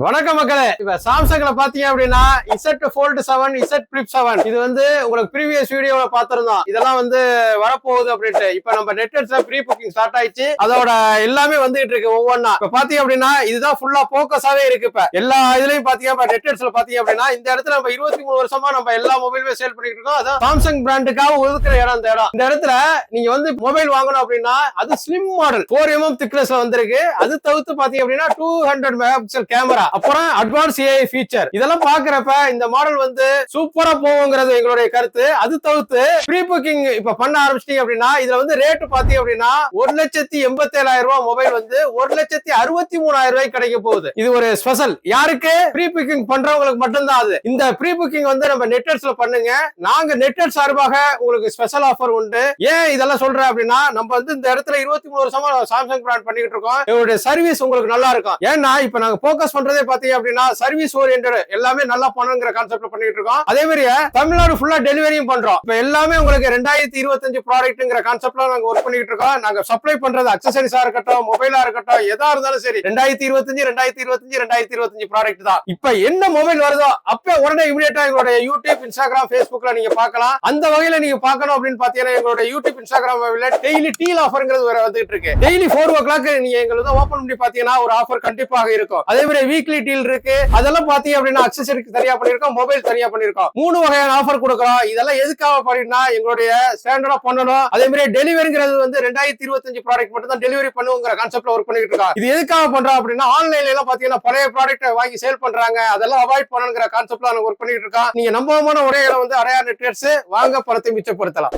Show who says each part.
Speaker 1: வணக்கம் மக்களே. இப்ப சாம்சங்ல பாத்தீங்க அப்படின்னா Z Fold 7, Z Flip 7 இது வந்து உங்களுக்கு ப்ரீவியஸ் வீடியோல பாத்திருந்தோம். இதெல்லாம் வந்து வரப்போகுது அப்படின்ட்டு. இப்ப நம்ம நெட்வெட்ஸ்ல ப்ரீ புக்கிங் ஸ்டார்ட் ஆயிடுச்சு. அதோட எல்லாமே வந்துட்டு இருக்கு ஒவ்வொன்னா. இப்ப பாத்தீங்க அப்படின்னா இதுதான் ஃபுல்லா போக்கஸாவே இருக்கு. இப்ப எல்லா இதுலயும் பாத்தீங்க நெட்வெட்ஸ்ல பாத்தீங்க அப்படின்னா இந்த இடத்துல நம்ம 23 வருஷமா நம்ம எல்லா மொபைலுமே சேல் பண்ணிட்டு இருக்கோம். அதான் சாம்சங் பிராண்டுக்காக ஒதுக்குற இடம் இந்த இடம். இந்த இடத்துல நீங்க வந்து மொபைல் வாங்கணும் அப்படின்னா அது ஸ்லிம் மாடல் 4mm திக்னஸ்ல வந்திருக்கு. அது தவிர்த்து பாத்தீங்க அப்படின்னா 200 மெகா பிக்சல் கேமரா, அப்புறம் அட்வான்ஸ் AI ஃபீச்சர், இதெல்லாம் பாக்குறப்ப இந்த மாடல் வந்து சூப்பரா போகுங்கிறது எங்களுடைய கருத்து. அது தவிர்த்து ப்ரீ புக்கிங் இப்ப பண்ண ஆரம்பிச்சிட்டீங்க அப்படின்னா இதுல வந்து ரேட் பாத்தீங்க அப்படின்னா 1,87,000 ரூபாய் மொபைல் வந்து 1,63,000 ரூபாய்க்கு கிடைக்க போகுது. இது ஒரு ஸ்பெஷல். யாருக்கு? ப்ரீ புக்கிங் பண்றவங்களுக்கு மட்டும்தான். அது இந்த ப்ரீ புக்கிங் வந்து நம்ம நெட்வெட்ஸ்ல பண்ணுங்க. நாங்க நெட்வெட் சார்பாக உங்களுக்கு ஸ்பெஷல் ஆஃபர் உண்டு. ஏன் இதெல்லாம் சொல்றேன் அப்படின்னா நம்ம வந்து இந்த இடத்துல 23 வருஷமா சாம்சங் பிராண்ட் பண்ணிட்டு இருக்கோம். எங்களுடைய சர்வீஸ் உங்களுக்கு நல்லா இருக்கும். ஏன்னா இப்ப நாங்க போக்கஸ் பண்றதே பாத்தீங்க அப்படின்னா சர்வீஸ் ஓரியன்டட் எல்லாமே நல்லா பண்ணணுங்கிற கான்செப்ட்ல பண்ணிட்டு இருக்கோம். அதே மாதிரி தமிழ்நாடு ஃபுல்லா டெலிவரியும் பண்றோம். இப்ப எல்லாமே உங்களுக்கு 2025 ப்ராடக்ட்ங்கிற கான்செப்ட்ல நாங்க ஒர்க் பண்ணிட்டு இருக்கோம். நாங்க சப்ளை பண்றது அக்சசரிஸா இருக்கட்டும், மொபைலா இருக்கட்டும், எதா இருந்தாலும் சரி 2025 ப்ராடக்ட் தான். இப்ப என்ன மொபைல் வருதோ அப்ப உடனே இமிடியேட்டா எங்களுடைய யூடியூப், இன்ஸ்டாகிராம், ஃபேஸ்புக்ல நீங்க பார்க்கலாம். அந்த வகையில நீங்க பார்க்கணும் அப்படின்னு பாத்தீங்கன்னா எங்களுடைய யூடியூப், இன்ஸ்டாகிராம் டெய்லி டீல் ஆஃபர்ங்கிறது வேற வந்துட்டு இருக்கு. டெய்லி 4 o'clock நீங்க எங்களுக்கு ஓபன் பண்ணி பாத்தீங்கன்னா ஒரு ஆஃபர் கண்டிப்பாக இருக்கும். அதே மாதிரி வீக்லி டீல் இருக்கு. அதெல்லாம் பாத்தீங்க அப்படின்னா அக்சசரிக்கு தனியா பண்ணிருக்கோம், மொபைல் தனியா பண்ணிருக்கோம். 3 வகையான ஆஃபர் கொடுக்குறோம். இதெல்லாம் எதுக்காக பண்ணினா எங்களுடைய ஸ்டாண்டர்டா பண்ணணும். அதே மாதிரி டெலிவரிங்கிறது வந்து 2025 ப்ராடக்ட் மட்டும் தான் டெலிவரி பண்ணுங்கிற கான்செப்ட்ல ஒர்க் பண்ணிட்டு இருக்கோம். இது எதுக்காக பண்றோம் அப்படின்னா ஆன்லைன்ல எல்லாம் பாத்தீங்கன்னா பழைய ப்ராடக்ட் வாங்கி சேல் பண்றாங்க. அதெல்லாம் அவாய்ட் பண்ணணுங்கிற கான்செப்ட்ல ஒர்க் பண்ணிட்டு இருக்கோம். நீங்க நம்பகமான ஒரே இடம் வந்து அடையார் நெட்வெட்ஸ். வாங்க பணத்தை மிச்சப்படுத்தலாம்.